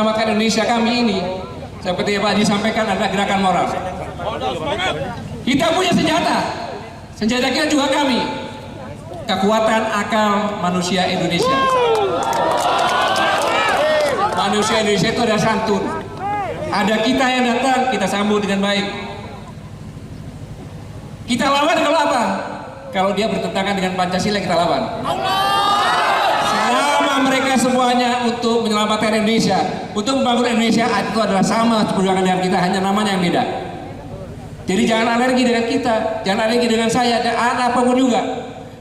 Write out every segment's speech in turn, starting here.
menyelamatkan Indonesia kami ini, seperti yang Pak Haji sampaikan, adalah gerakan moral. Kita punya senjata, senjata kita juga kami, kekuatan akal manusia Indonesia. Manusia Indonesia itu adalah santun. Ada kita yang datang, kita sambut dengan baik. Kita lawan kalau apa? Kalau dia bertentangan dengan Pancasila, kita lawan. Selama mereka semuanya untuk menyelamatkan Indonesia, untuk membangun Indonesia, itu adalah sama perjuangan dengan kita, hanya namanya yang beda. Jadi jangan alergi dengan kita, jangan alergi dengan saya, dan apapun juga.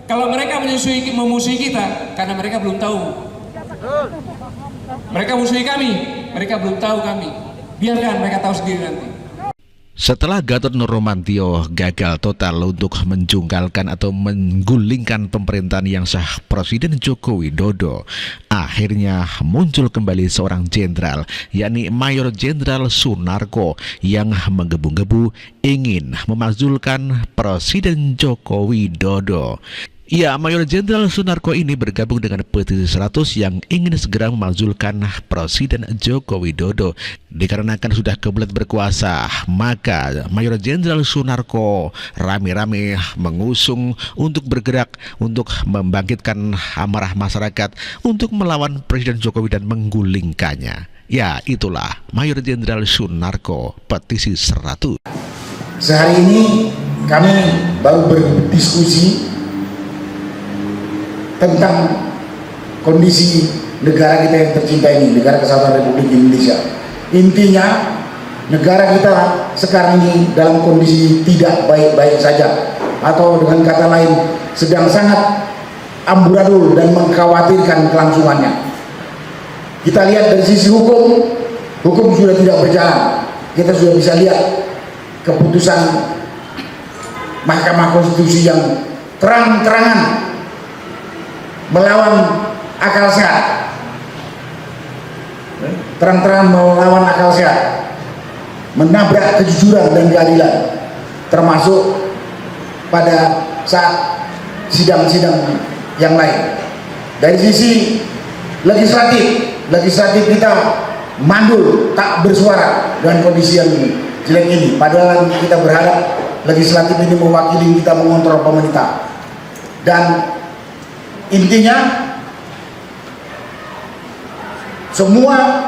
Kalau mereka memusuhi kita, karena mereka belum tahu. Mereka musuhi kami, mereka belum tahu kami. Biarkan mereka tahu sendiri nanti. Setelah Gatot Nurmantio gagal total untuk menjungkalkan atau menggulingkan pemerintahan yang sah Presiden Joko Widodo, akhirnya muncul kembali seorang jenderal, yakni Mayor Jenderal Sunarko, yang menggebu-gebu ingin memakzulkan Presiden Joko Widodo. Ya, Mayor Jenderal Sunarko ini bergabung dengan petisi 100 yang ingin segera memakzulkan Presiden Joko Widodo. Dikarenakan sudah kebelet berkuasa, maka Mayor Jenderal Sunarko rame-rame mengusung untuk bergerak untuk membangkitkan amarah masyarakat untuk melawan Presiden Jokowi dan menggulingkannya. Ya, itulah Mayor Jenderal Sunarko, petisi 100. Sehari ini kami baru berdiskusi tentang kondisi negara kita yang tercinta ini, Negara Kesatuan Republik Indonesia. Intinya, negara kita sekarang ini dalam kondisi tidak baik-baik saja, atau dengan kata lain sedang sangat amburadul dan mengkhawatirkan kelangsungannya. Kita lihat dari sisi hukum sudah tidak berjalan. Kita sudah bisa lihat keputusan Mahkamah Konstitusi yang terang-terangan melawan akal sehat, terang-terangan melawan akal sehat, menabrak kejujuran dan keadilan, termasuk pada saat sidang-sidang yang lain. Dari sisi legislatif kita mandul, tak bersuara dengan kondisi yang jelek ini. Padahal kita berharap legislatif ini mewakili kita, mengontrol pemerintah. Dan intinya, semua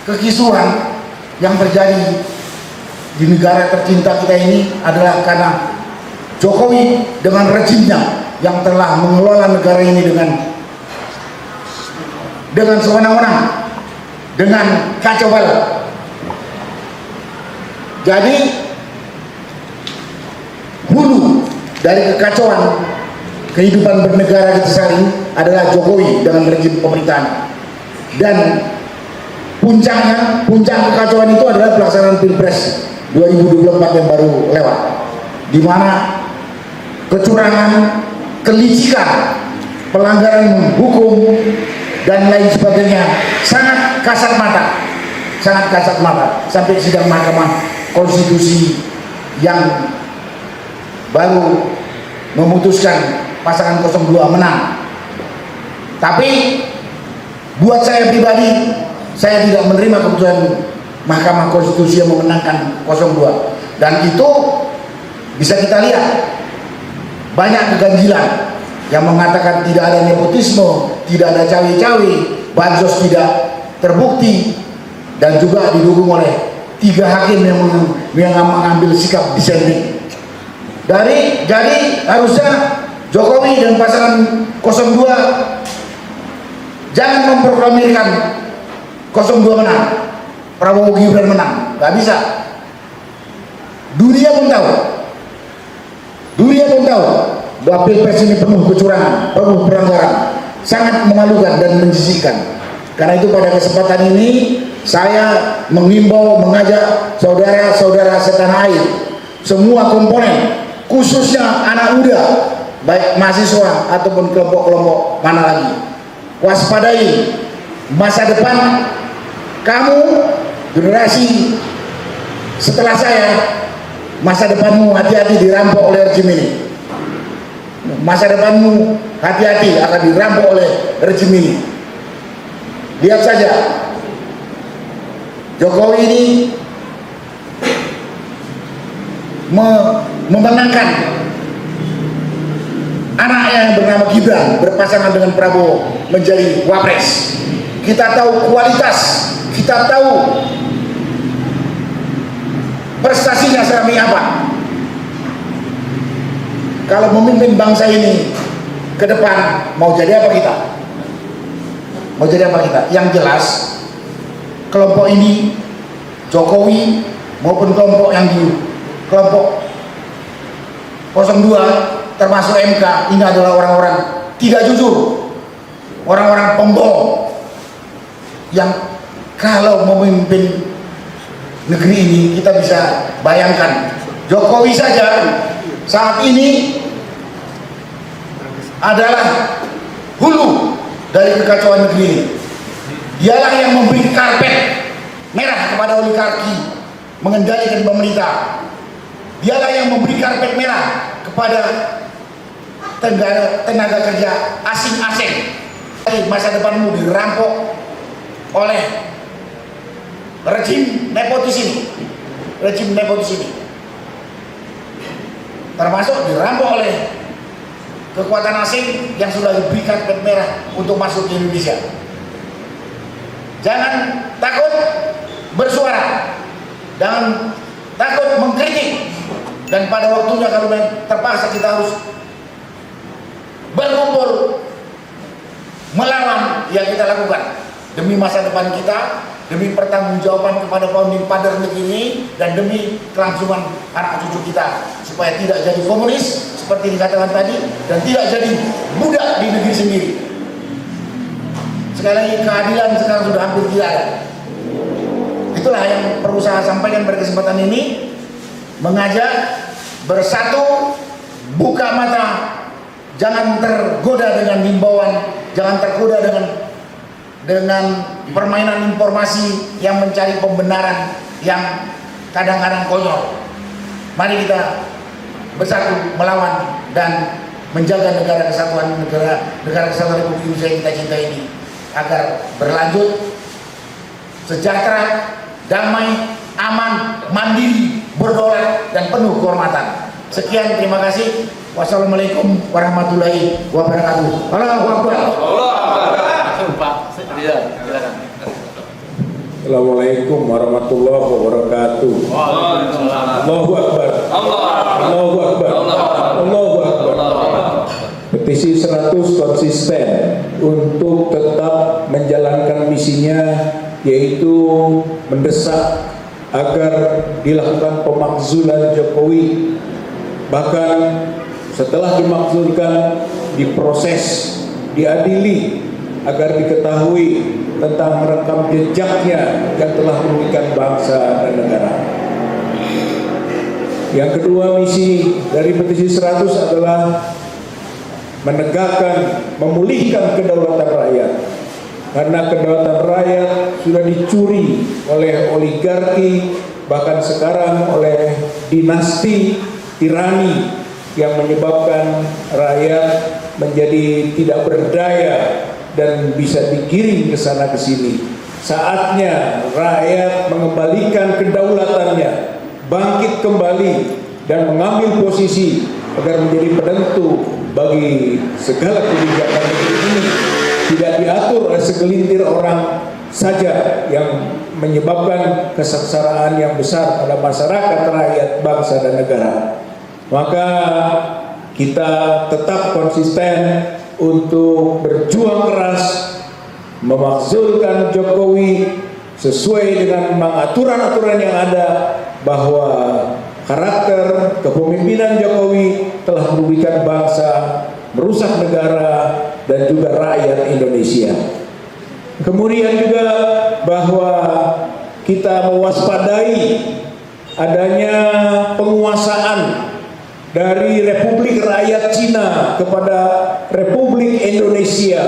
kekisruhan yang terjadi di negara tercinta kita ini adalah karena Jokowi dengan rejimnya yang telah mengelola negara ini dengan sewenang-wenang, dengan kacau balau. Jadi hulu dari kekacauan kehidupan bernegara kita saat ini adalah Jokowi dengan rejim pemerintahan. Dan puncak kekacauan itu adalah pelaksanaan Pilpres 2024 yang baru lewat, di mana kecurangan, kelicikan, pelanggaran hukum dan lain sebagainya sangat kasat mata, sampai sidang Mahkamah Konstitusi yang baru memutuskan pasangan 02 menang. Tapi buat saya pribadi, saya tidak menerima keputusan Mahkamah Konstitusi yang memenangkan 02. Dan itu bisa kita lihat banyak keganjilan yang mengatakan tidak ada nepotisme, tidak ada cawe-cawe, bansos tidak terbukti, dan juga didukung oleh 3 hakim yang mengambil sikap dissenting. Jadi harusnya Jokowi dan pasangan 02 jangan memproklamirkan 02 menang, Prabowo Gibran menang. Gak bisa. Dunia pun tahu bahwa Pilpres ini penuh kecurangan, penuh pelanggaran, sangat memalukan dan menjijikan. Karena itu pada kesempatan ini saya menghimbau, mengajak saudara-saudara setanah air, semua komponen, khususnya anak muda, baik mahasiswa ataupun kelompok-kelompok mana lagi, waspadai masa depan kamu, generasi setelah saya. Masa depanmu hati-hati dirampok oleh rejim ini. Masa depanmu hati-hati akan dirampok oleh rejim ini. Lihat saja Jokowi ini memenangkan anaknya yang bernama Gibran berpasangan dengan Prabowo menjadi wapres. Kita tahu kualitas, kita tahu prestasinya serami apa. Kalau memimpin bangsa ini ke depan, mau jadi apa kita? Mau jadi apa kita? Yang jelas kelompok ini, Jokowi maupun kelompok yang di kelompok 02 termasuk MK, ini adalah orang-orang tidak jujur, orang-orang pembohong yang kalau memimpin negeri ini kita bisa bayangkan. Jokowi saja saat ini adalah hulu dari kekacauan negeri ini. Dialah yang memberi karpet merah kepada oligarki mengendalikan pemerintah. Dialah yang memberi karpet merah kepada tenaga kerja asing-asing. Masa depanmu dirampok oleh rejim nepotis ini, termasuk dirampok oleh kekuatan asing yang sudah diberi karpet merah untuk masuk ke Indonesia. Jangan takut bersuara, jangan takut mengkritik, dan pada waktunya kalau terpaksa kita harus berkumpul melawan, yang kita lakukan demi masa depan kita, demi pertanggungjawaban kepada founding father negeri ini, dan demi kelangsungan anak cucu kita supaya tidak jadi komunis seperti dikatakan tadi, dan tidak jadi budak di negeri sendiri. Sekali lagi, keadilan sekarang sudah hampir tidak ada. Itulah yang perlu saya sampaikan pada kesempatan ini, mengajak bersatu, buka mata, jangan tergoda dengan himbauan, jangan tergoda dengan permainan informasi yang mencari pembenaran yang kadang-kadang konyol. Mari kita bersatu melawan dan menjaga negara kesatuan Republik Indonesia yang kita cintai ini agar berlanjut sejahtera, damai, aman, mandiri, berdaulat, dan penuh kehormatan. Sekian, terima kasih. Wassalamualaikum warahmatullahi wabarakatuh. Allahu Akbar. Assalamualaikum warahmatullahi wabarakatuh. Allahu Akbar. Allahu Akbar. Allahu Akbar. Petisi 100 konsisten untuk tetap menjalankan misinya, yaitu mendesak agar dilakukan pemakzulan Jokowi. Bahkan setelah dimakzulkan, diproses, diadili agar diketahui tentang rekam jejaknya yang telah merugikan bangsa dan negara. Yang kedua, misi dari petisi 100 adalah menegakkan, memulihkan kedaulatan rakyat. Karena kedaulatan rakyat sudah dicuri oleh oligarki, bahkan sekarang oleh dinasti tirani yang menyebabkan rakyat menjadi tidak berdaya dan bisa digiring ke sana ke sini. Saatnya rakyat mengembalikan kedaulatannya, bangkit kembali dan mengambil posisi agar menjadi penentu bagi segala kebijakan ini, tidak diatur oleh segelintir orang saja yang menyebabkan kesengsaraan yang besar pada masyarakat, rakyat, bangsa, dan negara. Maka kita tetap konsisten untuk berjuang keras memakzulkan Jokowi sesuai dengan aturan-aturan yang ada, bahwa karakter kepemimpinan Jokowi telah merugikan bangsa, merusak negara, dan juga rakyat Indonesia. Kemudian juga bahwa kita mewaspadai adanya penguasaan dari Republik Rakyat Cina kepada Republik Indonesia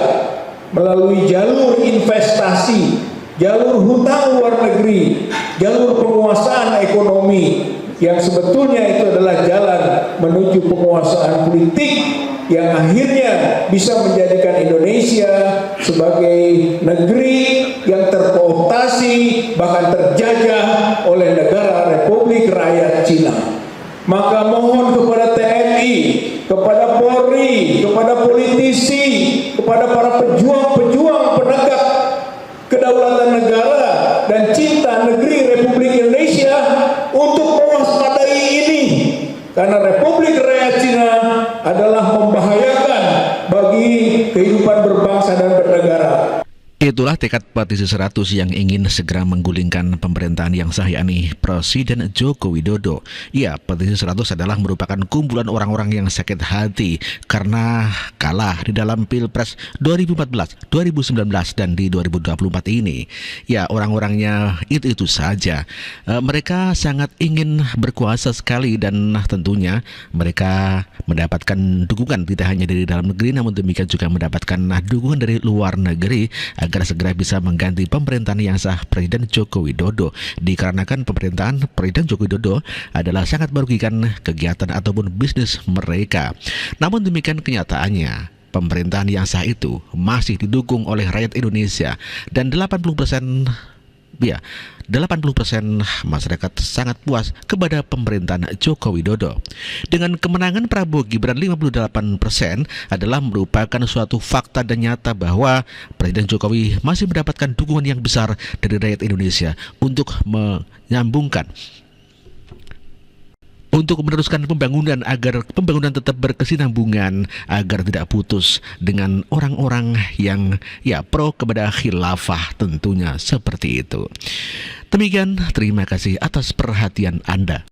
melalui jalur investasi, jalur hutang luar negeri, jalur penguasaan ekonomi, yang sebetulnya itu adalah jalan menuju penguasaan politik yang akhirnya bisa menjadikan Indonesia sebagai negeri yang terkooptasi bahkan terjajah oleh negara Republik Rakyat Cina. Maka mohon kepada TNI, kepada Polri, kepada politisi, kepada para pejuang-pejuang penegak kedaulatan negara dan cinta negeri Republik Indonesia untuk mewaspadai ini, karena Republik Rakyat Cina adalah membahayakan bagi kehidupan berbangsa dan bernegara. Itulah tekad petisi 100 yang ingin segera menggulingkan pemerintahan yang sah, yakni Presiden Joko Widodo. Ya, petisi 100 adalah merupakan kumpulan orang-orang yang sakit hati karena kalah di dalam Pilpres 2014, 2019, dan di 2024 ini. Ya, orang-orangnya itu saja. Mereka sangat ingin berkuasa sekali dan tentunya mereka mendapatkan dukungan tidak hanya dari dalam negeri, namun demikian juga mendapatkan dukungan dari luar negeri agar segera bisa mengganti pemerintahan yang sah Presiden Joko Widodo, dikarenakan pemerintahan Presiden Joko Widodo adalah sangat merugikan kegiatan ataupun bisnis mereka. Namun demikian kenyataannya, pemerintahan yang sah itu masih didukung oleh rakyat Indonesia dan 80% masyarakat sangat puas kepada pemerintahan Joko Widodo. Dengan kemenangan Prabowo Gibran 58% adalah merupakan suatu fakta dan nyata bahwa Presiden Jokowi masih mendapatkan dukungan yang besar dari rakyat Indonesia untuk meneruskan pembangunan agar pembangunan tetap berkesinambungan, agar tidak putus dengan orang-orang yang pro kepada khilafah, tentunya seperti itu. Demikian, terima kasih atas perhatian Anda.